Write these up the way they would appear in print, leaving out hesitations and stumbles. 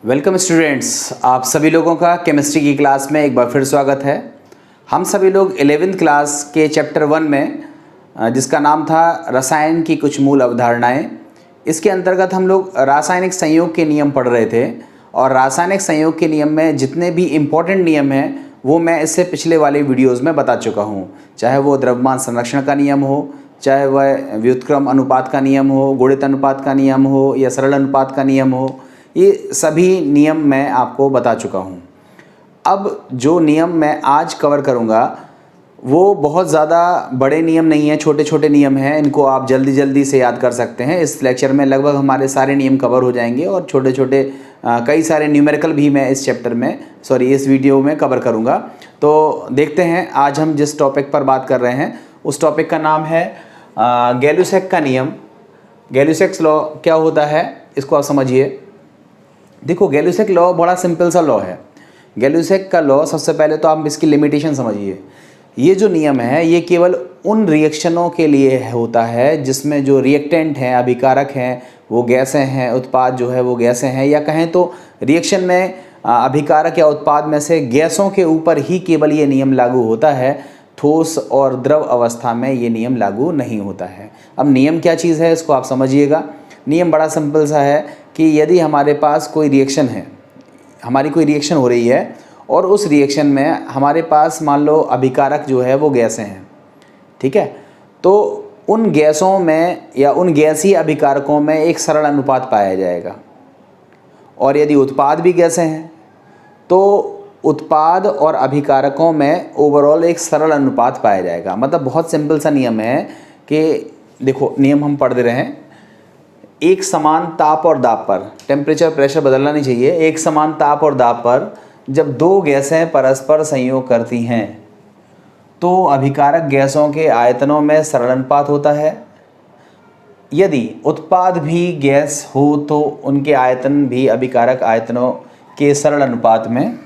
Welcome students, आप सभी लोगों का केमिस्ट्री की क्लास में एक बार फिर स्वागत है। हम सभी लोग 11वीं क्लास के चैप्टर 1 में जिसका नाम था रसायन की कुछ मूल अवधारणाएं, इसके अंतर्गत हम लोग रासायनिक संयोग के नियम पढ़ रहे थे। और रासायनिक संयोग के नियम में जितने भी इम्पोर्टेंट नियम हैं वो मैं इससे पिछले वाले वीडियोज़ में बता चुका हूँ। चाहे वो द्रव्यमान संरक्षण का नियम हो, चाहे वह व्युत्क्रम अनुपात का नियम हो, गुणित अनुपात का नियम हो या सरल अनुपात का नियम हो, ये सभी नियम मैं आपको बता चुका हूँ। अब जो नियम मैं आज कवर करूँगा वो बहुत ज़्यादा बड़े नियम नहीं हैं, छोटे छोटे नियम हैं। इनको आप जल्दी जल्दी से याद कर सकते हैं। इस लेक्चर में लगभग हमारे सारे नियम कवर हो जाएंगे और छोटे छोटे कई सारे न्यूमेरिकल भी मैं इस चैप्टर में इस वीडियो में कवर करूँगा। तो देखते हैं आज हम जिस टॉपिक पर बात कर रहे हैं उस टॉपिक का नाम है गैलुसेक का नियम। गैलुसेक्स लॉ क्या होता है इसको आप समझिए। देखो, गैलुसेक लॉ बड़ा सिंपल सा लॉ है। गैलुसेक का लॉ, सबसे पहले तो आप इसकी लिमिटेशन समझिए। ये जो नियम है ये केवल उन रिएक्शनों के लिए होता है जिसमें जो रिएक्टेंट हैं, अभिकारक हैं, वो गैसें हैं, उत्पाद जो है वो गैसें हैं, या कहें तो रिएक्शन में अभिकारक या उत्पाद में से गैसों के ऊपर ही केवल ये नियम लागू होता है। ठोस और द्रव अवस्था में ये नियम लागू नहीं होता है। अब नियम क्या चीज़ है इसको आप समझिएगा। नियम बड़ा सिंपल सा है कि यदि हमारे पास कोई रिएक्शन है, हमारी कोई रिएक्शन हो रही है और उस रिएक्शन में हमारे पास मान लो अभिकारक जो है वो गैसें हैं, ठीक है, तो उन गैसों में या उन गैसीय अभिकारकों में एक सरल अनुपात पाया जाएगा। और यदि उत्पाद भी गैसें हैं तो उत्पाद और अभिकारकों में ओवरऑल एक सरल अनुपात पाया जाएगा। मतलब बहुत सिंपल सा नियम है कि देखो, नियम हम पढ़ दे रहे हैं। एक समान ताप और दाब पर, टेम्परेचर प्रेशर बदलना नहीं चाहिए, एक समान ताप और दाब पर जब दो गैसें परस्पर संयोग करती हैं तो अभिकारक गैसों के आयतनों में सरल अनुपात होता है। यदि उत्पाद भी गैस हो तो उनके आयतन भी अभिकारक आयतनों के सरल अनुपात में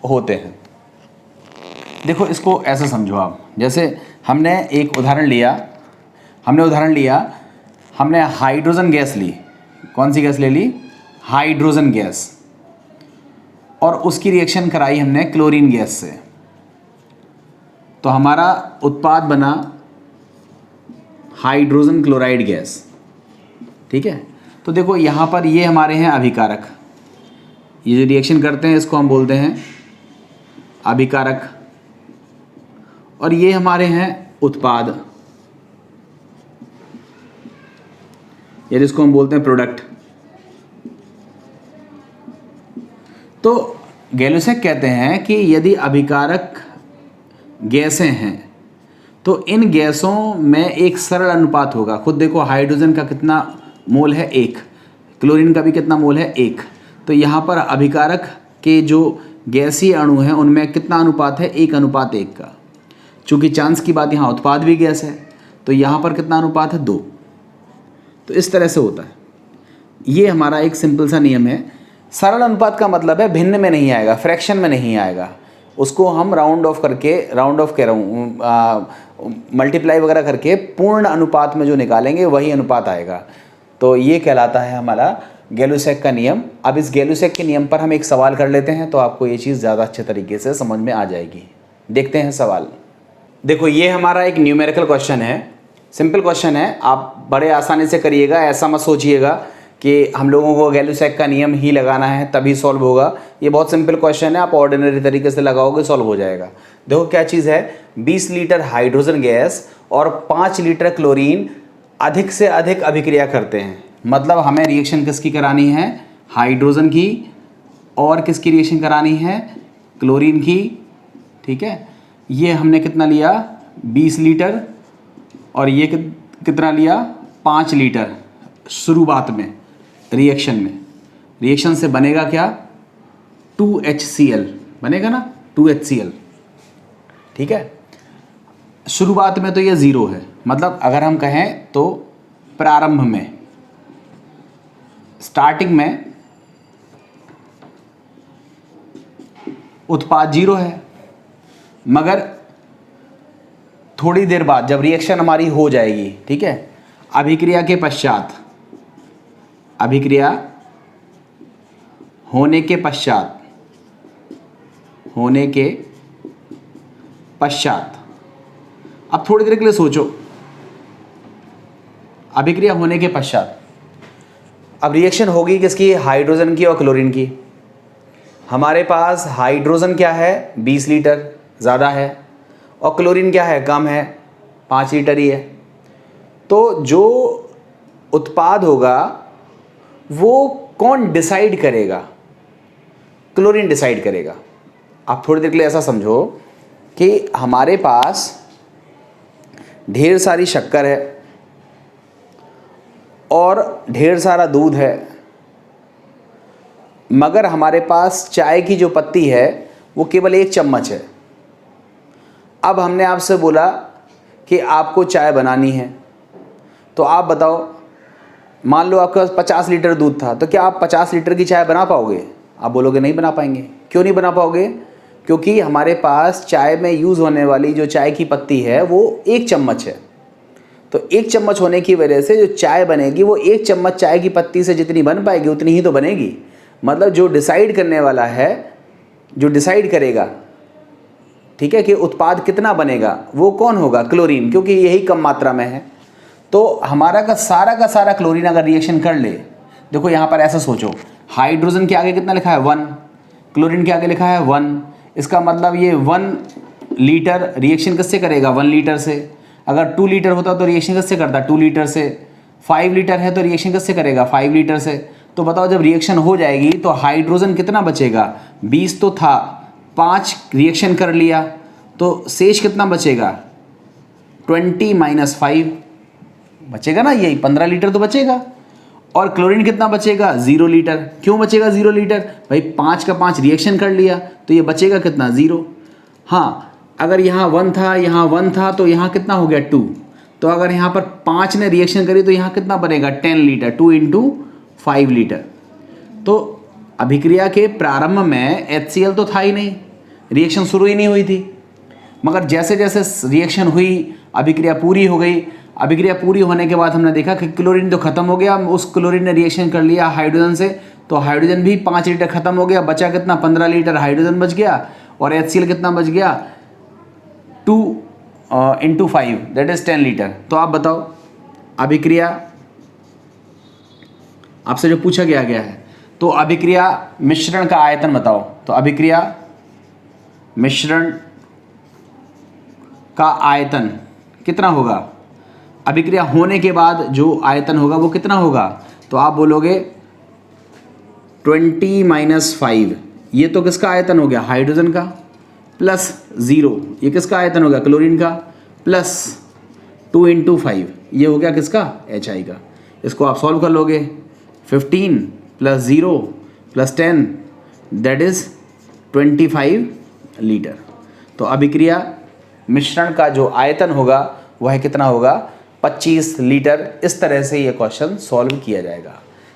होते हैं। देखो, इसको ऐसा समझो आप, जैसे हमने एक उदाहरण लिया, हमने हाइड्रोजन गैस ली। कौन सी गैस ले ली? Hydrogen gas. और उसकी रिएक्शन कराई हमने क्लोरीन गैस से, तो हमारा उत्पाद बना हाइड्रोजन क्लोराइड गैस, ठीक है। तो देखो यहाँ पर ये हमारे हैं अभिकारक, ये जो रिएक्शन करते हैं इसको हम बोलते हैं अभिकारक, और ये हमारे हैं उत्पाद, या जिसको हम बोलते हैं प्रोडक्ट। तो गैलुसेक कहते हैं कि यदि अभिकारक गैसें हैं तो इन गैसों में एक सरल अनुपात होगा। खुद देखो, हाइड्रोजन का कितना मोल है? 1। क्लोरीन का भी कितना मोल है? 1। तो यहाँ पर अभिकारक के जो गैसीय अणु हैं उनमें कितना अनुपात है? 1:1 का। चूँकि चांस की बात, यहाँ उत्पाद भी गैस है तो यहाँ पर कितना अनुपात है? 2। तो इस तरह से होता है। ये हमारा एक सिंपल सा नियम है। सरल अनुपात का मतलब है भिन्न में नहीं आएगा, फ्रैक्शन में नहीं आएगा। उसको हम राउंड ऑफ कह रहा हूँ, मल्टीप्लाई वगैरह करके पूर्ण अनुपात में जो निकालेंगे वही अनुपात आएगा। तो ये कहलाता है हमारा गैलुसेक का नियम। अब इस गैलुसेक के नियम पर हम एक सवाल कर लेते हैं तो आपको ये चीज़ ज़्यादा अच्छे तरीके से समझ में आ जाएगी। देखते हैं सवाल। देखो, ये हमारा एक न्यूमेरिकल क्वेश्चन है, सिंपल क्वेश्चन है। आप बड़े आसानी से करिएगा, ऐसा मत सोचिएगा कि हम लोगों को गैलुसेक का नियम ही लगाना है तभी सॉल्व होगा। ये बहुत सिंपल क्वेश्चन है, आप ऑर्डिनरी तरीके से लगाओगे सॉल्व हो जाएगा। देखो क्या चीज़ है, 20 लीटर हाइड्रोजन गैस और 5 लीटर क्लोरीन अधिक से अधिक अभिक्रिया करते हैं। मतलब हमें रिएक्शन किसकी करानी है? हाइड्रोजन की। और किसकी रिएक्शन करानी है? क्लोरीन की, ठीक है। ये हमने कितना लिया? 20 लीटर, और ये कितना लिया? 5 लीटर। शुरुआत में रिएक्शन से बनेगा क्या? 2HCl बनेगा ना, 2HCl, ठीक है। शुरुआत में तो ये 0 है, मतलब अगर हम कहें तो प्रारंभ में, स्टार्टिंग में उत्पाद 0 है, मगर थोड़ी देर बाद जब रिएक्शन हमारी हो जाएगी, ठीक है, अभिक्रिया के पश्चात, अभिक्रिया होने के पश्चात अब थोड़ी देर के लिए सोचो, अभिक्रिया होने के पश्चात अब रिएक्शन होगी किसकी, हाइड्रोजन की और क्लोरीन की। हमारे पास हाइड्रोजन क्या है 20 लीटर ज़्यादा है और क्लोरीन क्या है कम है 5 लीटर ही है। तो जो उत्पाद होगा वो कौन डिसाइड करेगा, क्लोरीन डिसाइड करेगा। आप थोड़ी देर के लिए ऐसा समझो कि हमारे पास ढेर सारी शक्कर है और ढेर सारा दूध है, मगर हमारे पास चाय की जो पत्ती है वो केवल 1 चम्मच है। अब हमने आपसे बोला कि आपको चाय बनानी है, तो आप बताओ, मान लो आपके पास 50 लीटर दूध था, तो क्या आप 50 लीटर की चाय बना पाओगे? आप बोलोगे नहीं बना पाएंगे। क्यों नहीं बना पाओगे? क्योंकि हमारे पास चाय में यूज़ होने वाली जो चाय की पत्ती है वो 1 चम्मच है। तो 1 चम्मच होने की वजह से जो चाय बनेगी वो 1 चम्मच चाय की पत्ती से जितनी बन पाएगी उतनी ही तो बनेगी। मतलब जो डिसाइड करने वाला है, जो डिसाइड करेगा, ठीक है, कि उत्पाद कितना बनेगा, वो कौन होगा? क्लोरीन, क्योंकि यही कम मात्रा में है। तो हमारा का सारा क्लोरीन अगर रिएक्शन कर ले, देखो यहाँ पर ऐसा सोचो, हाइड्रोजन के आगे कितना लिखा है 1, क्लोरीन के आगे लिखा है 1, इसका मतलब ये 1 लीटर रिएक्शन किससे करेगा? 1 लीटर से। अगर 2 लीटर होता तो रिएक्शन किससे करता? 2 लीटर से। 5 लीटर है तो रिएक्शन किससे करेगा? 5 लीटर से। तो बताओ जब रिएक्शन हो जाएगी तो हाइड्रोजन कितना बचेगा? 20 तो था, 5 रिएक्शन कर लिया तो शेष कितना बचेगा? 20 - 5 बचेगा ना, यही 15 लीटर तो बचेगा। और क्लोरीन कितना बचेगा? 0 लीटर। क्यों बचेगा 0 लीटर? भाई 5 का 5 रिएक्शन कर लिया तो ये बचेगा कितना? 0। हाँ, अगर यहाँ 1 था, यहाँ 1 था, तो यहाँ कितना हो गया? 2। तो अगर यहाँ पर 5 ने रिएक्शन करी तो यहाँ कितना बनेगा? 10 लीटर। 2 × 5 लीटर। तो अभिक्रिया के प्रारंभ में HCl तो था ही नहीं, रिएक्शन शुरू ही नहीं हुई थी। मगर जैसे जैसे रिएक्शन हुई, अभिक्रिया पूरी हो गई। अभिक्रिया पूरी होने के बाद हमने देखा कि क्लोरीन तो खत्म हो गया, उस क्लोरीन ने रिएक्शन कर लिया हाइड्रोजन से, तो हाइड्रोजन भी 5 लीटर खत्म हो गया, बचा कितना? 15 लीटर हाइड्रोजन बच गया। और HCl कितना बच गया? 2 × 5 दैट इज 10 लीटर। तो आप बताओ, अभिक्रिया आपसे जो पूछा गया है, तो अभिक्रिया मिश्रण का आयतन बताओ। तो अभिक्रिया मिश्रण का आयतन कितना होगा? अभिक्रिया होने के बाद जो आयतन होगा वो कितना होगा? तो आप बोलोगे 20 - 5, ये तो किसका आयतन हो गया? हाइड्रोजन का, प्लस 0, ये किसका आयतन हो गया? क्लोरीन का, प्लस 2 × 5, ये हो गया किसका? HI का। इसको आप सॉल्व कर लोगे, 15 + 0 + 10 दैट इज 25 लीटर। तो अभिक्रिया मिश्रण का जो आयतन होगा वह कितना होगा? 25 लीटर। इस तरह से ये क्वेश्चन सॉल्व किया जाएगा।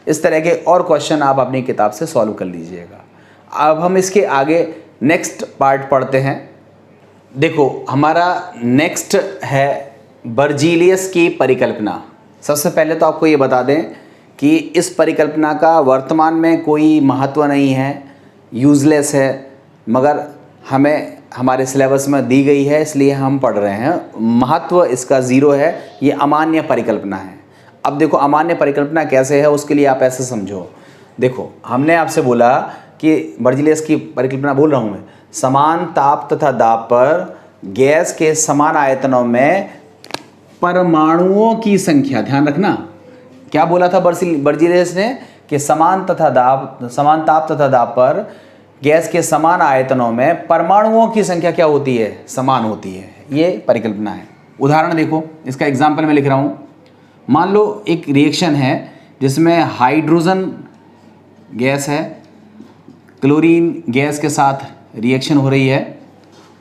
इस तरह के और क्वेश्चन आप अपनी किताब से सॉल्व कर लीजिएगा। अब हम इसके आगे नेक्स्ट पार्ट पढ़ते हैं। देखो, हमारा नेक्स्ट है बर्जीलियस की परिकल्पना। सबसे पहले तो आपको ये बता दें कि इस परिकल्पना का वर्तमान में कोई महत्व नहीं है, यूज़लेस है, मगर हमें हमारे सिलेबस में दी गई है इसलिए हम पढ़ रहे हैं। महत्व इसका 0 है। ये अमान्य परिकल्पना है। अब देखो अमान्य परिकल्पना कैसे है, उसके लिए आप ऐसे समझो। देखो, हमने आपसे बोला कि बर्जीलियस की परिकल्पना बोल रहा हूँ मैं, समान ताप तथा दाब पर गैस के समान आयतनों में परमाणुओं की संख्या, ध्यान रखना क्या बोला था बर्जीलियस ने, कि समान ताप तथा दाब पर गैस के समान आयतनों में परमाणुओं की संख्या क्या होती है? समान होती है। ये परिकल्पना है। उदाहरण देखो, इसका एग्जाम्पल मैं लिख रहा हूँ। मान लो एक रिएक्शन है जिसमें हाइड्रोजन गैस है, क्लोरीन गैस के साथ रिएक्शन हो रही है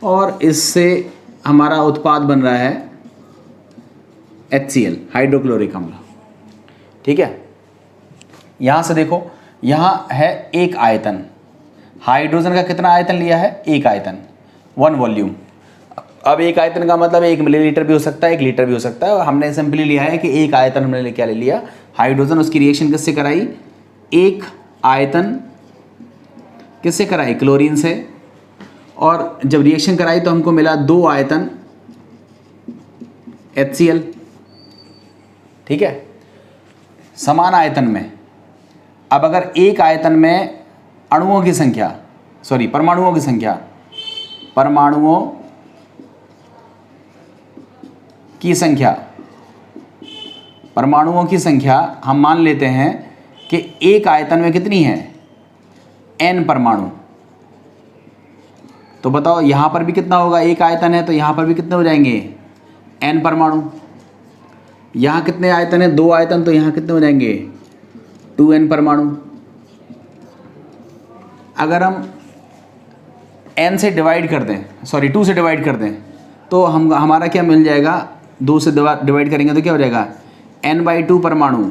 और इससे हमारा उत्पाद बन रहा है HCl, हाइड्रोक्लोरिक अम्ल। ठीक है, यहाँ से देखो, यहाँ है एक आयतन। हाइड्रोजन का कितना आयतन लिया है? एक आयतन, 1 वॉल्यूम। अब एक आयतन का मतलब 1 मिलीलीटर भी हो सकता है, 1 लीटर भी हो सकता है। और हमने सिंपली लिया है कि एक आयतन हमने क्या ले लिया? हाइड्रोजन। उसकी रिएक्शन किससे कराई? एक आयतन किससे कराई? क्लोरीन से। और जब रिएक्शन कराई तो हमको मिला 2 आयतन HCl, ठीक है, समान आयतन में। अब अगर एक आयतन में अणुओं की संख्या, सॉरी परमाणुओं की संख्या, परमाणुओं की संख्या, परमाणुओं की संख्या हम मान लेते हैं कि एक आयतन में कितनी है? n परमाणु। तो बताओ यहाँ पर भी कितना होगा? एक आयतन है तो यहाँ पर भी कितने हो जाएंगे? n परमाणु। यहाँ कितने आयतन है? 2 आयतन, तो यहाँ कितने हो जाएंगे? 2n परमाणु। अगर हम n से डिवाइड कर दें, सॉरी 2 से डिवाइड कर दें, तो हमारा क्या मिल जाएगा? 2 से डिवाइड करेंगे तो क्या हो जाएगा? n/2 परमाणु।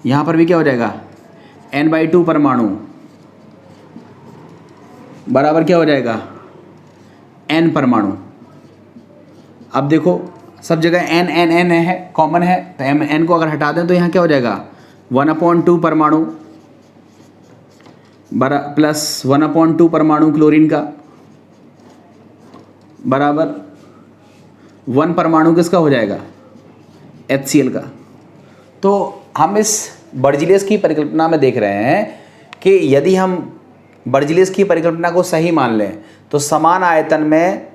यहाँ पर भी क्या हो जाएगा? n/2 परमाणु बराबर क्या हो जाएगा? n परमाणु। अब देखो सब जगह n है, कॉमन है, तो n को अगर हटा दें तो यहाँ क्या हो जाएगा? 1/2 परमाणु प्लस 1/2 परमाणु क्लोरीन का बराबर 1 परमाणु किसका हो जाएगा? HCl का। तो हम इस बर्जीलियस की परिकल्पना में देख रहे हैं कि यदि हम बर्जीलियस की परिकल्पना को सही मान लें तो समान आयतन में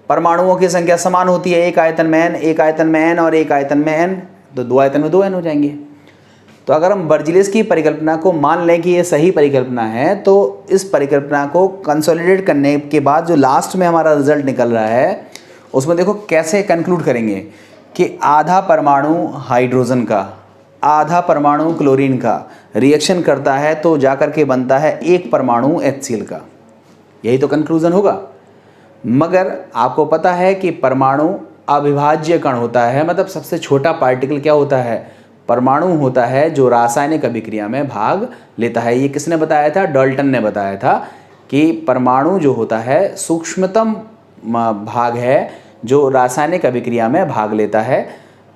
परमाणुओं की संख्या समान होती है। एक आयतन में n, एक आयतन में n और एक आयतन में n, तो 2 आयतन में 2n हो जाएंगे। तो अगर हम बर्जीलियस की परिकल्पना को मान लें कि ये सही परिकल्पना है, तो इस परिकल्पना को कंसोलिडेट करने के बाद जो लास्ट में हमारा रिजल्ट निकल रहा है उसमें देखो कैसे कंक्लूड करेंगे कि आधा परमाणु हाइड्रोजन का, आधा परमाणु क्लोरीन का रिएक्शन करता है तो जाकर के बनता है 1 परमाणु HCl का। यही तो कंक्लूजन होगा। मगर आपको पता है कि परमाणु अविभाज्य कण होता है, मतलब सबसे छोटा पार्टिकल क्या होता है? परमाणु होता है जो रासायनिक अभिक्रिया में भाग लेता है। ये किसने बताया था? डाल्टन ने बताया था कि परमाणु जो होता है सूक्ष्मतम भाग है जो रासायनिक अभिक्रिया में भाग लेता है।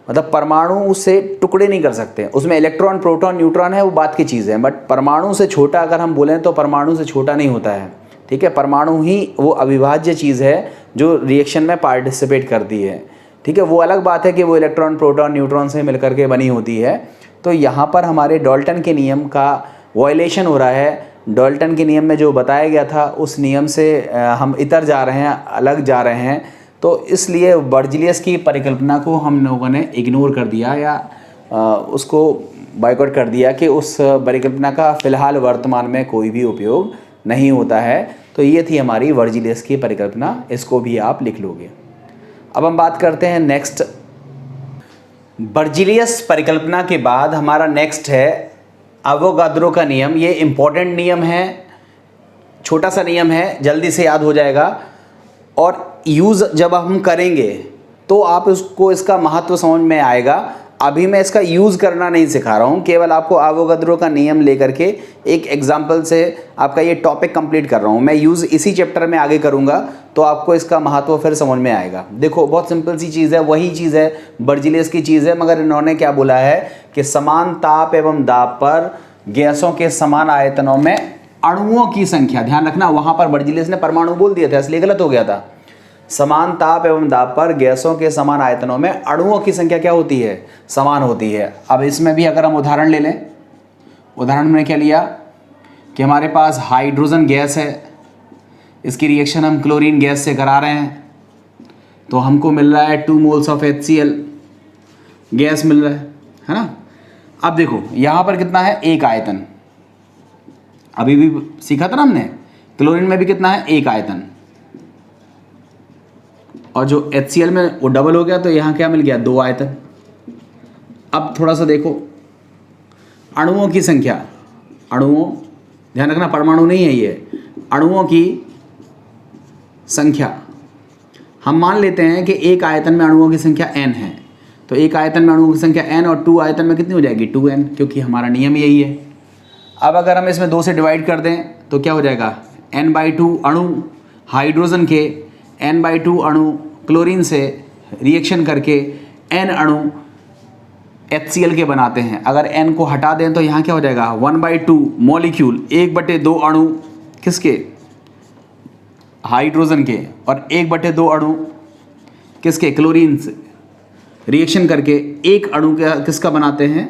मतलब परमाणु उससे टुकड़े नहीं कर सकते, उसमें इलेक्ट्रॉन, प्रोटॉन, न्यूट्रॉन है, वो बात की चीज़ है, बट परमाणु से छोटा अगर हम बोलें तो परमाणु से छोटा नहीं होता है, ठीक है। परमाणु ही वो अविभाज्य चीज़ है जो रिएक्शन में पार्टिसिपेट करती है, ठीक है। वो अलग बात है कि वो इलेक्ट्रॉन, प्रोटॉन, न्यूट्रॉन से मिलकर के बनी होती है। तो यहाँ पर हमारे डाल्टन के नियम का वायलेशन हो रहा है। डाल्टन के नियम में जो बताया गया था उस नियम से हम इतर जा रहे हैं, अलग जा रहे हैं। तो इसलिए बर्जीलियस की परिकल्पना को हम लोगों ने इग्नोर कर दिया या उसको बायकॉट कर दिया कि उस परिकल्पना का फ़िलहाल वर्तमान में कोई भी उपयोग नहीं होता है। तो ये थी हमारी बर्जीलियस की परिकल्पना, इसको भी आप लिख लोगे। अब हम बात करते हैं नेक्स्ट। बर्जीलियस परिकल्पना के बाद हमारा नेक्स्ट है अवोगाद्रो का नियम। ये इम्पोर्टेंट नियम है, छोटा सा नियम है, जल्दी से याद हो जाएगा। और यूज़ जब हम करेंगे तो आप उसको, इसका महत्व समझ में आएगा। अभी मैं इसका यूज़ करना नहीं सिखा रहा हूँ, केवल आपको अवोगाद्रो का नियम लेकर के एक एग्जाम्पल से आपका ये टॉपिक कंप्लीट कर रहा हूँ। मैं यूज़ इसी चैप्टर में आगे करूँगा तो आपको इसका महत्व फिर समझ में आएगा। देखो बहुत सिंपल सी चीज़ है, वही चीज़ है, बर्जीलियस की चीज़ है, मगर इन्होंने क्या बोला है कि समान ताप एवं दाब पर गैसों के समान आयतनों में अणुओं की संख्या, ध्यान रखना वहाँ पर बर्जीलियस ने परमाणु बोल दिया था इसलिए गलत हो गया था। समान ताप एवं दाब पर गैसों के समान आयतनों में अणुओं की संख्या क्या होती है? समान होती है। अब इसमें भी अगर हम उदाहरण ले लें, उदाहरण में क्या लिया कि हमारे पास हाइड्रोजन गैस है, इसकी रिएक्शन हम क्लोरीन गैस से करा रहे हैं, तो हमको मिल रहा है 2 मोल्स ऑफ HCl गैस मिल रहा है ना। अब देखो यहाँ पर कितना है? 1 आयतन। अभी भी सीखा था ना हमने, क्लोरीन में भी कितना है? 1 आयतन। और जो HCl में वो डबल हो गया, तो यहाँ क्या मिल गया? 2 आयतन। अब थोड़ा सा देखो अणुओं की संख्या, अणुओं, ध्यान रखना परमाणु नहीं है ये, अणुओं की संख्या हम मान लेते हैं कि 1 आयतन में अणुओं की संख्या n है, तो 1 आयतन में अणुओं की संख्या n और 2 आयतन में कितनी हो जाएगी? 2n, क्योंकि हमारा नियम यही है। अब अगर हम इसमें 2 से डिवाइड कर दें तो क्या हो जाएगा? n/2 अणु हाइड्रोजन के, n/2 अणु क्लोरीन से रिएक्शन करके n अणु HCl के बनाते हैं। अगर N को हटा दें तो यहाँ क्या हो जाएगा, 1/2 मॉलिक्यूल, 1/2 अणु किसके, हाइड्रोजन के, और 1/2 अणु किसके, क्लोरीन से रिएक्शन करके एक अणु किसका बनाते हैं,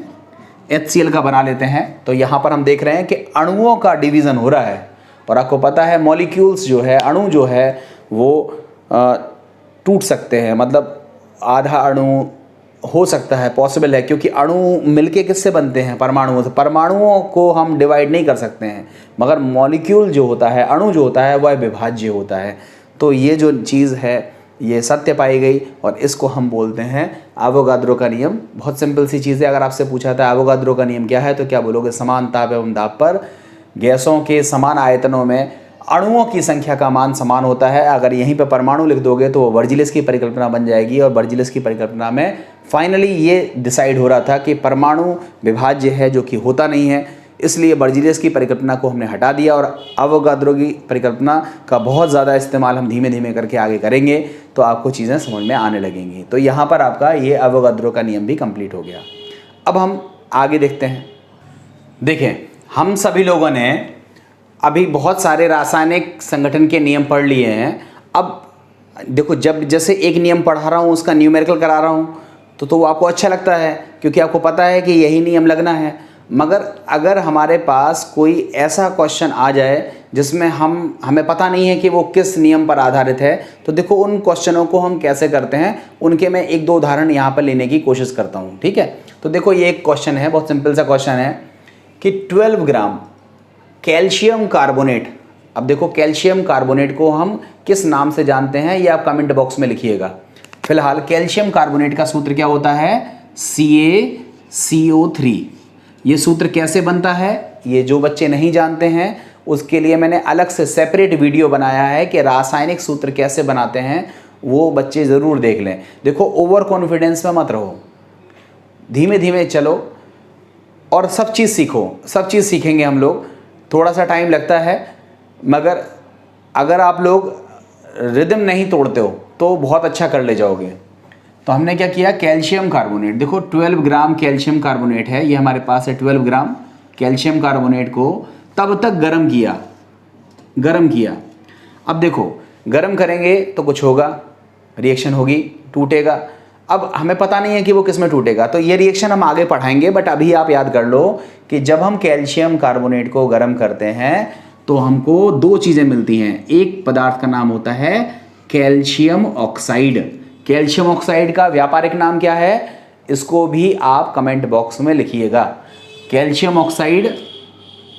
HCl का बना लेते हैं। तो यहाँ पर हम देख रहे हैं कि अणुओं का डिवीज़न हो रहा है। और आपको पता है मॉलिक्यूल्स जो है, अणु जो है वो टूट सकते हैं, मतलब आधा अणु हो सकता है, पॉसिबल है, क्योंकि अणु मिलके किससे बनते हैं, परमाणुओं से। परमाणुओं को हम डिवाइड नहीं कर सकते हैं, मगर मॉलिक्यूल जो होता है, अणु जो होता है, वह विभाज्य होता है। तो ये जो चीज़ है ये सत्य पाई गई और इसको हम बोलते हैं एवोगाद्रो का नियम। बहुत सिंपल सी चीज़ है। अगर आपसे पूछा था एवोगाद्रो का नियम क्या है तो क्या बोलोगे, समान ताप एवं दाब पर गैसों के समान आयतनों में अणुओं की संख्या का मान समान होता है। अगर यहीं पे परमाणु लिख दोगे तो वो बर्जिलिस की परिकल्पना बन जाएगी। और बर्जिलिस की परिकल्पना में फाइनली ये डिसाइड हो रहा था कि परमाणु विभाज्य है, जो कि होता नहीं है, इसलिए बर्जिलिस की परिकल्पना को हमने हटा दिया और एवोगाद्रो की परिकल्पना का बहुत ज़्यादा इस्तेमाल हम धीमे धीमे करके आगे करेंगे तो आपको चीज़ें समझ में आने लगेंगी। तो यहाँ पर आपका ये एवोगाद्रो का नियम भी कंप्लीट हो गया। अब हम आगे देखते हैं। देखें, हम सभी लोगों ने अभी बहुत सारे रासायनिक संगठन के नियम पढ़ लिए हैं। अब देखो, जब जैसे एक नियम पढ़ा रहा हूँ उसका न्यूमेरिकल करा रहा हूँ तो आपको अच्छा लगता है, क्योंकि आपको पता है कि यही नियम लगना है। मगर अगर हमारे पास कोई ऐसा क्वेश्चन आ जाए जिसमें हमें पता नहीं है कि वो किस नियम पर आधारित है, तो देखो उन क्वेश्चनों को हम कैसे करते हैं, उनके मैं एक दो उदाहरण यहाँ पर लेने की कोशिश करता हूँ। ठीक है, तो देखो ये एक क्वेश्चन है, बहुत सिंपल सा क्वेश्चन है कि 12 ग्राम कैल्शियम कार्बोनेट। अब देखो कैल्शियम कार्बोनेट को हम किस नाम से जानते हैं, ये आप कमेंट बॉक्स में लिखिएगा। फिलहाल कैल्शियम कार्बोनेट का सूत्र क्या होता है, CaCO3। ये सूत्र कैसे बनता है, ये जो बच्चे नहीं जानते हैं उसके लिए मैंने अलग से सेपरेट वीडियो बनाया है कि रासायनिक सूत्र कैसे बनाते हैं, वो बच्चे ज़रूर देख लें। देखो ओवर कॉन्फिडेंस में मत रहो, धीमे धीमे चलो और सब चीज़ सीखो। सब चीज़ सीखेंगे हम लोग, थोड़ा सा टाइम लगता है, मगर अगर आप लोग रिदम नहीं तोड़ते हो तो बहुत अच्छा कर ले जाओगे। तो हमने क्या किया, कैल्शियम कार्बोनेट, देखो 12 ग्राम कैल्शियम कार्बोनेट है, ये हमारे पास है 12 ग्राम कैल्शियम कार्बोनेट को तब तक गर्म किया। अब देखो गर्म करेंगे तो कुछ होगा, रिएक्शन होगी, टूटेगा। अब हमें पता नहीं है कि वो किस में टूटेगा, तो ये रिएक्शन हम आगे पढ़ाएंगे। बट अभी आप याद कर लो कि जब हम कैल्शियम कार्बोनेट को गर्म करते हैं तो हमको दो चीज़ें मिलती हैं। एक पदार्थ का नाम होता है कैल्शियम ऑक्साइड। कैल्शियम ऑक्साइड का व्यापारिक नाम क्या है, इसको भी आप कमेंट बॉक्स में लिखिएगा। कैल्शियम ऑक्साइड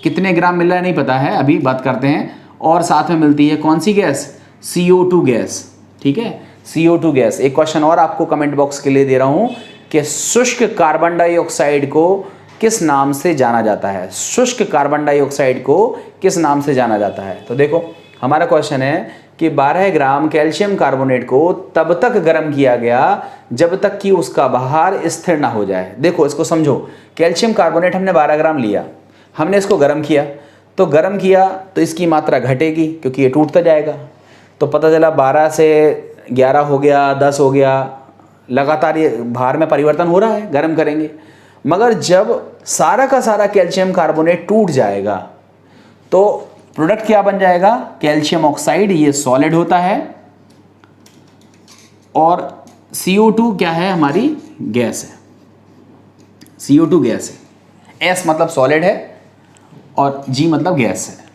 कितने ग्राम मिल रहा है नहीं पता है, अभी बात करते हैं। और साथ में मिलती है कौन सी गैस, CO2 गैस। ठीक है, CO2 गैस। एक क्वेश्चन और आपको कमेंट बॉक्स के लिए दे रहा हूं कि शुष्क कार्बन डाइऑक्साइड को किस नाम से जाना जाता है, शुष्क कार्बन डाइऑक्साइड को किस नाम से जाना जाता है। तो देखो हमारा क्वेश्चन है कि 12 ग्राम कैल्शियम कार्बोनेट को तब तक गर्म किया गया जब तक कि उसका भार स्थिर ना हो जाए। देखो इसको समझो, कैल्शियम कार्बोनेट हमने 12 ग्राम लिया, हमने इसको गर्म किया, तो गर्म किया तो इसकी मात्रा घटेगी क्योंकि ये टूटता जाएगा। तो पता चला 12 से 11 हो गया, 10 हो गया, लगातार ये भार में परिवर्तन हो रहा है, गर्म करेंगे। मगर जब सारा का सारा कैल्शियम कार्बोनेट टूट जाएगा तो प्रोडक्ट क्या बन जाएगा, कैल्शियम ऑक्साइड। ये सॉलिड होता है और CO2 क्या है, हमारी गैस है। CO2 गैस है, S मतलब सॉलिड है और G मतलब गैस है।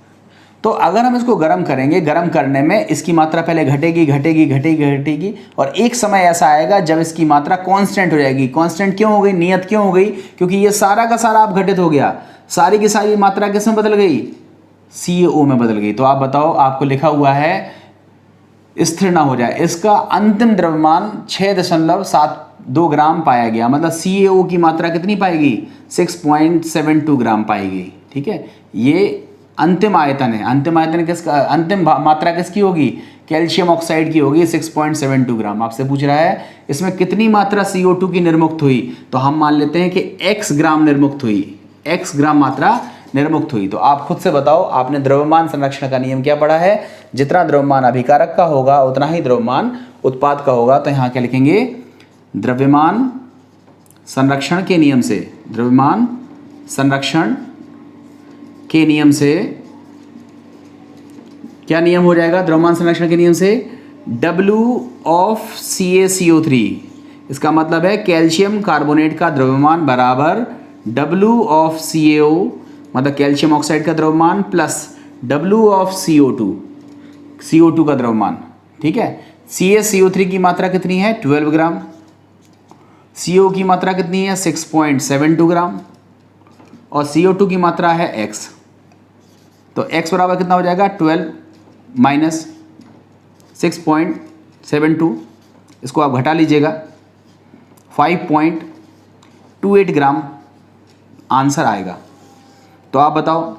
तो अगर हम इसको गर्म करेंगे, गर्म करने में इसकी मात्रा पहले घटेगी और एक समय ऐसा आएगा जब इसकी मात्रा कांस्टेंट हो जाएगी। कांस्टेंट क्यों हो गई, नियत क्यों हो गई, क्योंकि ये सारा का सारा आप घटित हो गया, सारी की सारी मात्रा किस में बदल गई, CO में बदल गई। तो आप बताओ, आपको लिखा हुआ है स्थिर ना हो जाए, इसका अंतिम द्रव्यमान 6.72 ग्राम पाया गया, मतलब CO की मात्रा कितनी पाएगी, 6.72 ग्राम पाएगी। ठीक है, ये अंतिम आयतन है। अंतिम आयतन किसका, अंतिम मात्रा किसकी होगी, कैल्शियम ऑक्साइड की होगी 6.72 ग्राम। आपसे पूछ रहा है इसमें कितनी मात्रा CO2 की निर्मुक्त हुई, तो हम मान लेते हैं कि X ग्राम निर्मुक्त हुई, X ग्राम मात्रा निर्मुक्त हुई। तो आप खुद से बताओ, आपने द्रव्यमान संरक्षण का नियम क्या पढ़ा है, जितना द्रव्यमान अभिकारक का होगा उतना ही द्रव्यमान उत्पाद का होगा। तो यहाँ क्या लिखेंगे, द्रव्यमान संरक्षण के नियम से, द्रव्यमान संरक्षण के नियम से क्या नियम हो जाएगा? द्रव्यमान संरक्षण के नियम से W ऑफ CaCO3, इसका मतलब है कैल्शियम कार्बोनेट का द्रव्यमान बराबर W ऑफ CaO, मतलब कैल्शियम ऑक्साइड का द्रव्यमान प्लस W ऑफ CO2 का द्रव्यमान। ठीक है, CaCO3 की मात्रा कितनी है? 12 ग्राम। CO की मात्रा कितनी है? 6.72 ग्राम। और CO2 की मात्रा है X। तो X बराबर कितना हो जाएगा? 12 माइनस 6.72, इसको आप घटा लीजिएगा, 5.28 ग्राम आंसर आएगा। तो आप बताओ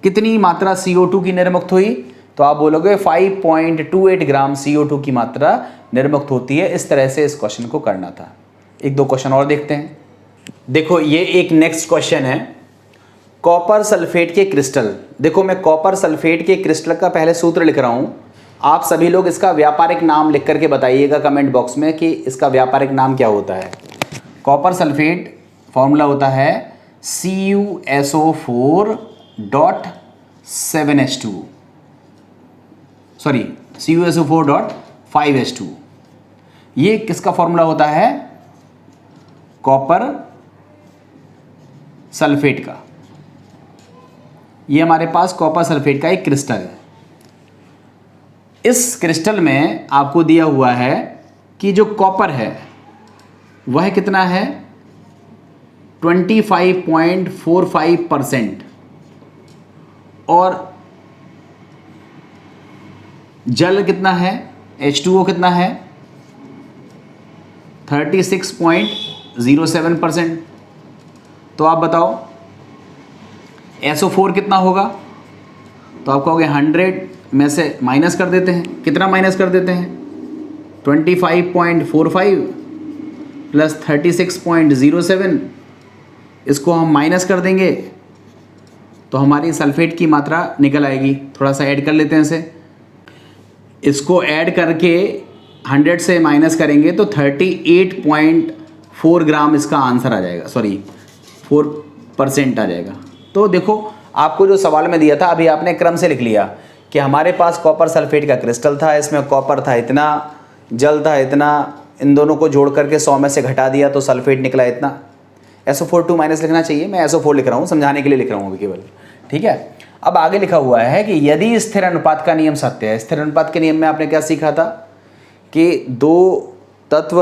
कितनी मात्रा CO2 की निर्मुक्त हुई? तो आप बोलोगे 5.28 ग्राम CO2 की मात्रा निर्मुक्त होती है। इस तरह से इस क्वेश्चन को करना था। एक दो क्वेश्चन और देखते हैं। देखो ये एक नेक्स्ट क्वेश्चन है, कॉपर सल्फेट के क्रिस्टल। देखो मैं कॉपर सल्फेट के क्रिस्टल का पहले सूत्र लिख रहा हूं, आप सभी लोग इसका व्यापारिक नाम लिख करके बताइएगा कमेंट बॉक्स में कि इसका व्यापारिक नाम क्या होता है। कॉपर सल्फेट फॉर्मूला होता है CuSO4.7H2, सॉरी CuSO4.5H2। ये किसका फॉर्मूला होता है? कॉपर सल्फेट का। ये हमारे पास कॉपर सल्फेट का एक क्रिस्टल है। इस क्रिस्टल में आपको दिया हुआ है कि जो कॉपर है वह कितना है? 25.45%। और जल कितना है? H2O कितना है? 36.07%। तो आप बताओ SO4 कितना होगा? तो आप कहोगे 100 में से माइनस कर देते हैं। कितना माइनस कर देते हैं? 25.45 प्लस 36.07, इसको हम माइनस कर देंगे तो हमारी सल्फेट की मात्रा निकल आएगी। थोड़ा सा ऐड कर लेते हैं इसे, इसको ऐड करके 100 से माइनस करेंगे तो 38.4 ग्राम इसका आंसर आ जाएगा, सॉरी 4% आ जाएगा। तो देखो आपको जो सवाल में दिया था अभी आपने क्रम से लिख लिया कि हमारे पास कॉपर सल्फेट का क्रिस्टल था, इसमें कॉपर था इतना, जल था इतना, इन दोनों को जोड़ करके 100 में से घटा दिया तो सल्फेट निकला इतना। SO4 माइनस लिखना चाहिए, मैं SO4 लिख रहा हूँ, समझाने के लिए लिख रहा हूँ अभी केवल। ठीक है, अब आगे लिखा हुआ है कि यदि स्थिर अनुपात का नियम सत्य है। स्थिर अनुपात के नियम में आपने क्या सीखा था कि दो तत्व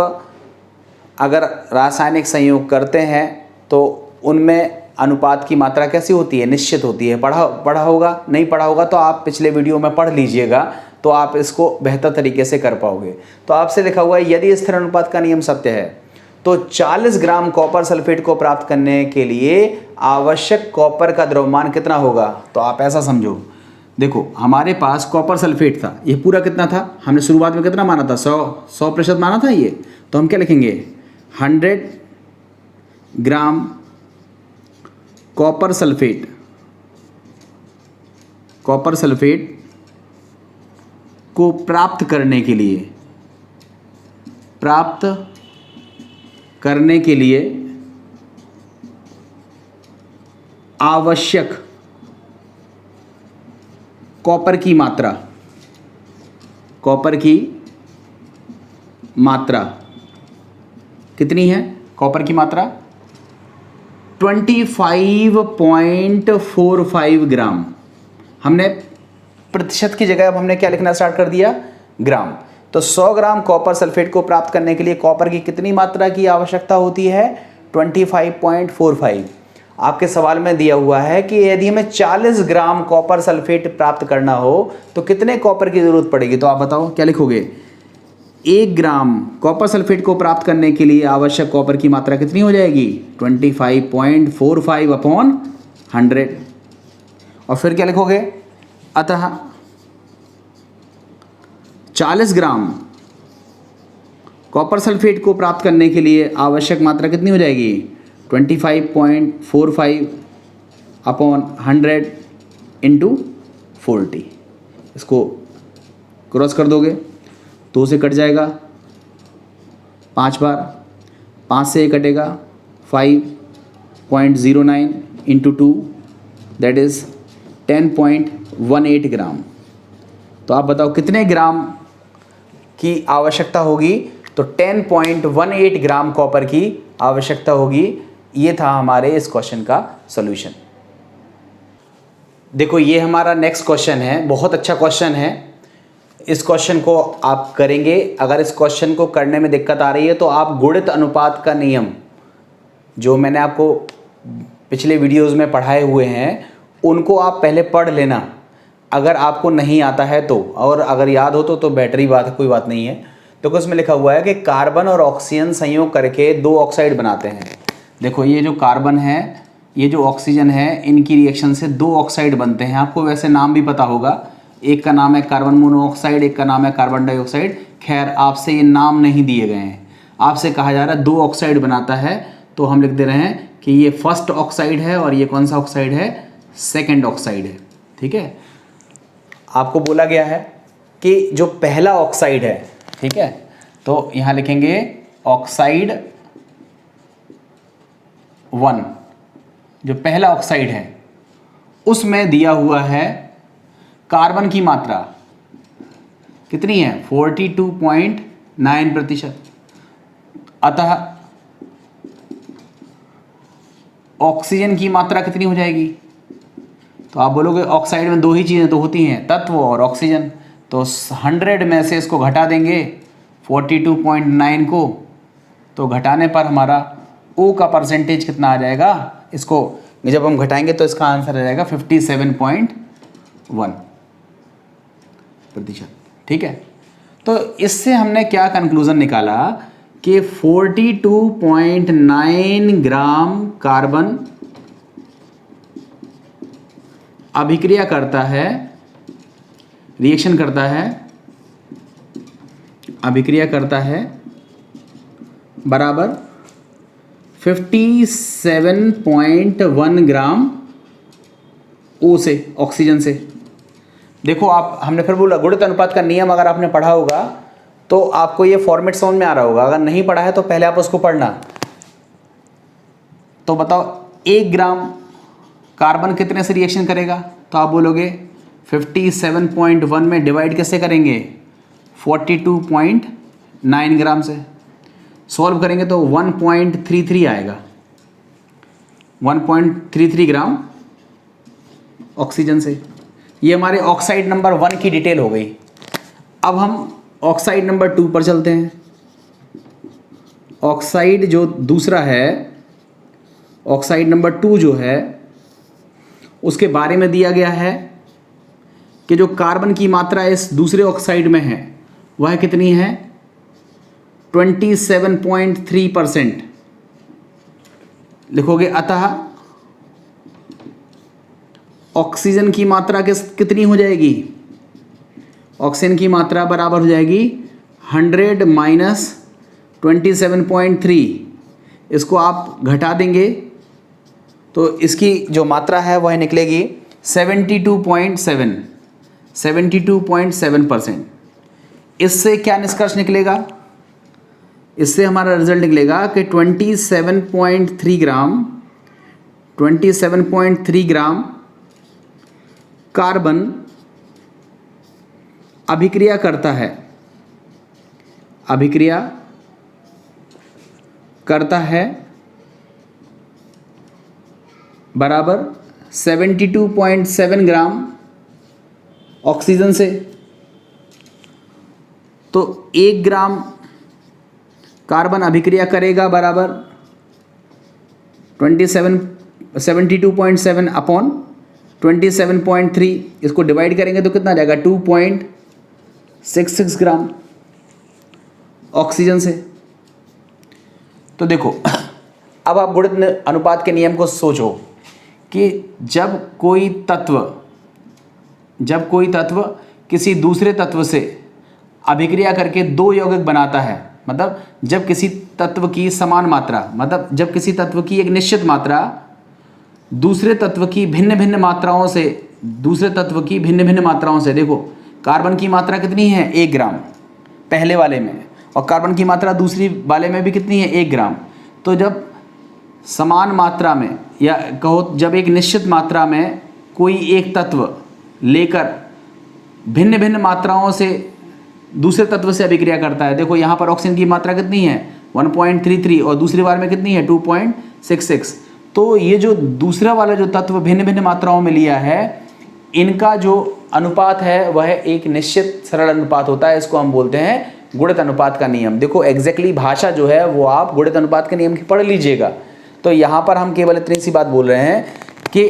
अगर रासायनिक संयोग करते हैं तो उनमें अनुपात की मात्रा कैसी होती है? निश्चित होती है। पढ़ा होगा, नहीं पढ़ा होगा तो आप पिछले वीडियो में पढ़ लीजिएगा तो आप इसको बेहतर तरीके से कर पाओगे। तो आपसे लिखा हुआ है यदि स्थिर अनुपात का नियम सत्य है तो 40 ग्राम कॉपर सल्फेट को प्राप्त करने के लिए आवश्यक कॉपर का द्रव्यमान कितना होगा? तो आप ऐसा समझो, देखो हमारे पास कॉपर सल्फेट था, ये पूरा कितना था? हमने शुरुआत में कितना माना था? 100% माना था ये। तो हम क्या लिखेंगे? 100 ग्राम कॉपर सल्फेट को प्राप्त करने के लिए आवश्यक कॉपर की मात्रा कितनी है? कॉपर की मात्रा 25.45 ग्राम। हमने प्रतिशत की जगह अब हमने क्या लिखना स्टार्ट कर दिया? ग्राम। तो 100 ग्राम कॉपर सल्फेट को प्राप्त करने के लिए कॉपर की कितनी मात्रा की आवश्यकता होती है? 25.45। आपके सवाल में दिया हुआ है कि यदि हमें 40 ग्राम कॉपर सल्फेट प्राप्त करना हो तो कितने कॉपर की जरूरत पड़ेगी? तो आप बताओ क्या लिखोगे? 1 ग्राम कॉपर सल्फेट को प्राप्त करने के लिए आवश्यक कॉपर की मात्रा कितनी हो जाएगी? 25.45 अपॉन 100। और फिर क्या लिखोगे? अतः 40 ग्राम कॉपर सल्फेट को प्राप्त करने के लिए आवश्यक मात्रा कितनी हो जाएगी? 25.45 अपॉन 100 इंटू 40। इसको क्रॉस कर दोगे 2 से कट जाएगा 5 बार, 5 से ये कटेगा 5.09 इंटू 2 दैट इज़ 10.18 ग्राम। तो आप बताओ कितने ग्राम की आवश्यकता होगी? तो 10.18 ग्राम कॉपर की आवश्यकता होगी। ये था हमारे इस क्वेश्चन का सॉल्यूशन। देखो ये हमारा नेक्स्ट क्वेश्चन है, बहुत अच्छा क्वेश्चन है। इस क्वेश्चन को आप करेंगे। अगर इस क्वेश्चन को करने में दिक्कत आ रही है तो आप गुणित अनुपात का नियम जो मैंने आपको पिछले वीडियोस में पढ़ाए हुए हैं उनको आप पहले पढ़ लेना, अगर आपको नहीं आता है तो, और अगर याद हो तो बेहतरी बात है, कोई बात नहीं है। तो उसमें लिखा हुआ है कि कार्बन और ऑक्सीजन संयोग करके 2 ऑक्साइड बनाते हैं। देखो ये जो कार्बन है, ये जो ऑक्सीजन है, इनकी रिएक्शन से 2 ऑक्साइड बनते हैं। आपको वैसे नाम भी पता होगा, एक का नाम है कार्बन मोनोऑक्साइड, एक का नाम है कार्बन डाइऑक्साइड। खैर आपसे ये नाम नहीं दिए गए हैं, आपसे कहा जा रहा है 2 ऑक्साइड बनाता है, तो हम लिख दे रहे हैं कि ये फर्स्ट ऑक्साइड है और ये कौन सा ऑक्साइड है? सेकेंड ऑक्साइड है। ठीक है, आपको बोला गया है कि जो पहला ऑक्साइड है, ठीक है, तो यहाँ लिखेंगे ऑक्साइड 1, जो पहला ऑक्साइड है उसमें दिया हुआ है कार्बन की मात्रा कितनी है? 42.9%। अतः ऑक्सीजन की मात्रा कितनी हो जाएगी? तो आप बोलोगे ऑक्साइड में 2 ही चीज़ें तो होती हैं, तत्व और ऑक्सीजन। तो 100 में से इसको घटा देंगे 42.9 को, तो घटाने पर हमारा O का परसेंटेज कितना आ जाएगा? इसको जब हम घटाएंगे तो इसका आंसर आ जाएगा 57.1%। ठीक है, तो इससे हमने क्या कंक्लूजन निकाला कि 42.9 ग्राम कार्बन अभिक्रिया करता है, रिएक्शन करता है, अभिक्रिया करता है बराबर 57.1 ग्राम O से, ऑक्सीजन से। देखो आप, हमने फिर बोला गुणित अनुपात का नियम अगर आपने पढ़ा होगा तो आपको ये फॉर्मेट समझ में आ रहा होगा, अगर नहीं पढ़ा है तो पहले आप उसको पढ़ना। तो बताओ 1 ग्राम कार्बन कितने से रिएक्शन करेगा? तो आप बोलोगे 57.1 में डिवाइड कैसे करेंगे? 42.9 ग्राम से। सॉल्व करेंगे तो 1.33 आएगा, 1.33 ग्राम ऑक्सीजन से। ये हमारे ऑक्साइड नंबर 1 की डिटेल हो गई। अब हम ऑक्साइड नंबर 2 पर चलते हैं। ऑक्साइड जो दूसरा है, ऑक्साइड नंबर 2 जो है, उसके बारे में दिया गया है कि जो कार्बन की मात्रा इस दूसरे ऑक्साइड में है वह कितनी है? 27.3%। लिखोगे अतः ऑक्सीजन की मात्रा कितनी हो जाएगी? ऑक्सीजन की मात्रा बराबर हो जाएगी 100 माइनस 27.3। इसको आप घटा देंगे तो इसकी जो मात्रा है वह निकलेगी 72.7%। इससे क्या निष्कर्ष निकलेगा? इससे हमारा रिजल्ट निकलेगा कि 27.3 ग्राम कार्बन अभिक्रिया करता है बराबर 72.7 ग्राम ऑक्सीजन से। तो 1 ग्राम कार्बन अभिक्रिया करेगा बराबर 72.7 अपॉन 27.3। इसको डिवाइड करेंगे तो कितना आ जाएगा? 2.66 ग्राम ऑक्सीजन से। तो देखो अब आप गुणित अनुपात के नियम को सोचो कि जब कोई तत्व किसी दूसरे तत्व से अभिक्रिया करके 2 यौगिक बनाता है, मतलब जब किसी तत्व की समान मात्रा, मतलब जब किसी तत्व की एक निश्चित मात्रा दूसरे तत्व की भिन्न भिन्न मात्राओं से, देखो कार्बन की मात्रा कितनी है? 1 ग्राम पहले वाले में, और कार्बन की मात्रा दूसरी वाले में भी कितनी है? 1 ग्राम। तो जब समान मात्रा में या कहो जब एक निश्चित मात्रा में कोई एक तत्व लेकर भिन्न भिन्न मात्राओं से दूसरे तत्व से अभिक्रिया करता है, देखो यहाँ पर ऑक्सीजन की मात्रा कितनी है 1.33 और दूसरी बार में कितनी है 2.66। तो ये जो दूसरा वाला जो तत्व भिन्न भिन्न मात्राओं में लिया है, इनका जो अनुपात है वह एक निश्चित सरल अनुपात होता है। इसको हम बोलते हैं गुणित अनुपात का नियम। देखो एग्जैक्टली भाषा जो है वो आप गुणित अनुपात के नियम की पढ़ लीजिएगा। तो यहाँ पर हम केवल इतनी सी बात बोल रहे हैं कि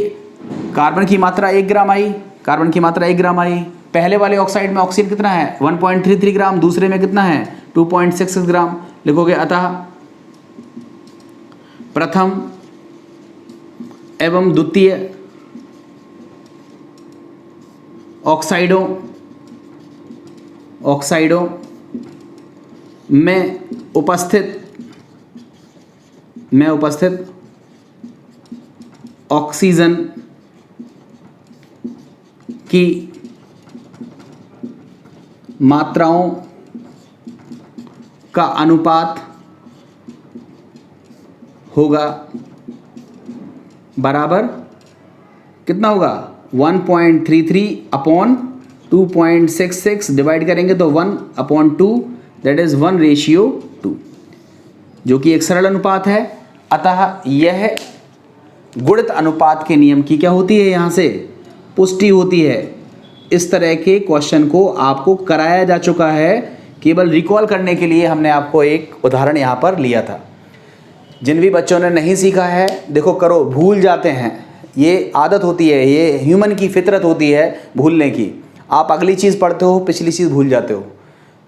कार्बन की मात्रा 1 ग्राम आई, कार्बन की मात्रा 1 ग्राम आई। पहले वाले ऑक्साइड में ऑक्सीजन कितना है 1.33 ग्राम, दूसरे में कितना है 2.66 ग्राम। लिखोगे अतः प्रथम एवं द्वितीय ऑक्साइडों में उपस्थित ऑक्सीजन की मात्राओं का अनुपात होगा बराबर कितना होगा 1.33 अपॉन 2.66 डिवाइड करेंगे तो 1/2 दैट इज 1:2, जो कि एक सरल अनुपात है। अतः यह गुणित अनुपात के नियम की क्या होती है, यहाँ से पुष्टि होती है। इस तरह के क्वेश्चन को आपको कराया जा चुका है, केवल रिकॉल करने के लिए हमने आपको एक उदाहरण यहाँ पर लिया था। जिन भी बच्चों ने नहीं सीखा है, देखो करो, भूल जाते हैं, ये आदत होती है, ये ह्यूमन की फितरत होती है भूलने की। आप अगली चीज़ पढ़ते हो, पिछली चीज़ भूल जाते हो।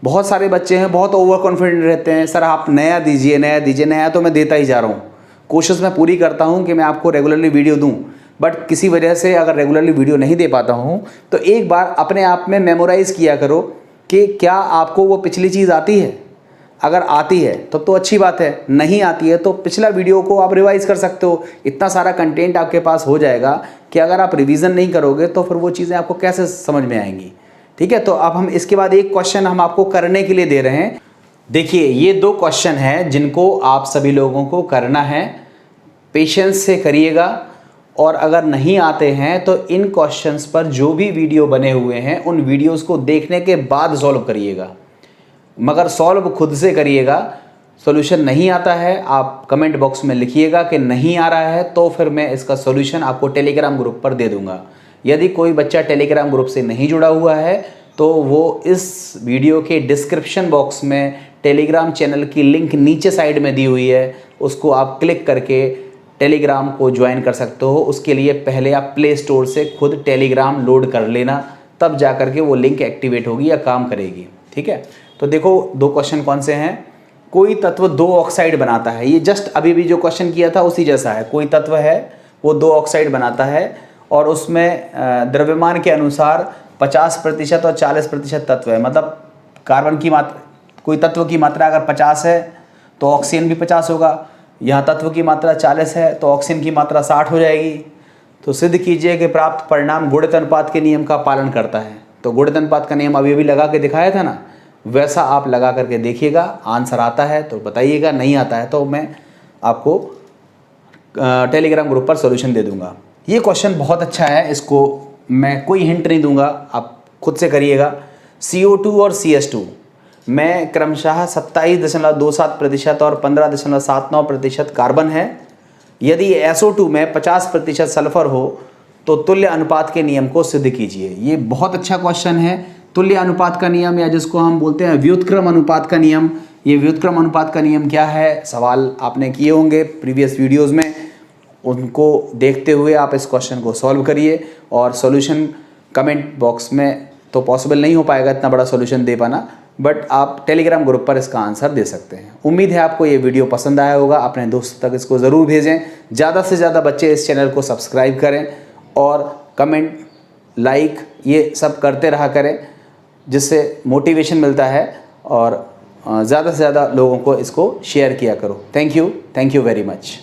बहुत सारे बच्चे हैं बहुत ओवर कॉन्फिडेंट रहते हैं, सर आप नया दीजिए, नया दीजिए। नया तो मैं देता ही जा रहा हूँ, कोशिश मैं पूरी करता हूँ कि मैं आपको रेगुलरली वीडियो दूँ, बट किसी वजह से अगर रेगुलरली वीडियो नहीं दे पाता हूँ तो एक बार अपने आप में मेमोराइज़ किया करो कि क्या आपको वो पिछली चीज़ आती है। अगर आती है तब तो अच्छी बात है, नहीं आती है तो पिछला वीडियो को आप रिवाइज़ कर सकते हो। इतना सारा कंटेंट आपके पास हो जाएगा कि अगर आप रिवीजन नहीं करोगे तो फिर वो चीज़ें आपको कैसे समझ में आएंगी। ठीक है, तो अब हम इसके बाद एक क्वेश्चन हम आपको करने के लिए दे रहे हैं। देखिए ये 2 क्वेश्चन हैं जिनको आप सभी लोगों को करना है, पेशेंस से करिएगा। और अगर नहीं आते हैं तो इन क्वेश्चंस पर जो भी वीडियो बने हुए हैं उन वीडियोस को देखने के बाद सॉल्व करिएगा, मगर सॉल्व खुद से करिएगा। सॉल्यूशन नहीं आता है आप कमेंट बॉक्स में लिखिएगा कि नहीं आ रहा है, तो फिर मैं इसका सॉल्यूशन आपको टेलीग्राम ग्रुप पर दे दूंगा। यदि कोई बच्चा टेलीग्राम ग्रुप से नहीं जुड़ा हुआ है तो वो इस वीडियो के डिस्क्रिप्शन बॉक्स में टेलीग्राम चैनल की लिंक नीचे साइड में दी हुई है, उसको आप क्लिक करके टेलीग्राम को ज्वाइन कर सकते हो। उसके लिए पहले आप प्ले स्टोर से खुद टेलीग्राम लोड कर लेना, तब जा कर के वो लिंक एक्टिवेट होगी या काम करेगी। ठीक है, तो देखो 2 क्वेश्चन कौन से हैं। कोई तत्व 2 ऑक्साइड बनाता है, ये जस्ट अभी भी जो क्वेश्चन किया था उसी जैसा है। कोई तत्व है वो 2 ऑक्साइड बनाता है और उसमें द्रव्यमान के अनुसार 50% और 40% तत्व है। मतलब कार्बन की मात्रा, कोई तत्व की मात्रा अगर 50 है तो ऑक्सीजन भी 50 होगा। यहाँ तत्व की मात्रा 40 है तो ऑक्सीजन की मात्रा 60 हो जाएगी। तो सिद्ध कीजिए कि प्राप्त परिणाम गुणित अनुपात के नियम का पालन करता है। तो गुणित अनुपात का नियम अभी लगा के दिखाया था ना, वैसा आप लगा करके देखिएगा। आंसर आता है तो बताइएगा, नहीं आता है तो मैं आपको टेलीग्राम ग्रुप पर सॉल्यूशन दे दूंगा। ये क्वेश्चन बहुत अच्छा है, इसको मैं कोई हिंट नहीं दूंगा, आप खुद से करिएगा। CO2 और CS2 में क्रमशः 27.27% और 15.79% कार्बन है। यदि SO2 में 50% सल्फर हो तो तुल्य अनुपात के नियम को सिद्ध कीजिए। ये बहुत अच्छा क्वेश्चन है। तुल्य अनुपात का नियम, या जिसको हम बोलते हैं व्युत्क्रम अनुपात का नियम। ये व्युत्क्रम अनुपात का नियम क्या है, सवाल आपने किए होंगे प्रीवियस वीडियोस में, उनको देखते हुए आप इस क्वेश्चन को सॉल्व करिए। और सॉल्यूशन कमेंट बॉक्स में तो पॉसिबल नहीं हो पाएगा इतना बड़ा सॉल्यूशन दे पाना, बट आप टेलीग्राम ग्रुप पर इसका आंसर दे सकते हैं। उम्मीद है आपको ये वीडियो पसंद आया होगा। अपने दोस्तों तक इसको ज़रूर भेजें। ज़्यादा से ज़्यादा बच्चे इस चैनल को सब्सक्राइब करें और कमेंट, लाइक ये सब करते रहा करें, जिससे मोटिवेशन मिलता है। और ज़्यादा से ज़्यादा लोगों को इसको शेयर किया करो। Thank you very much.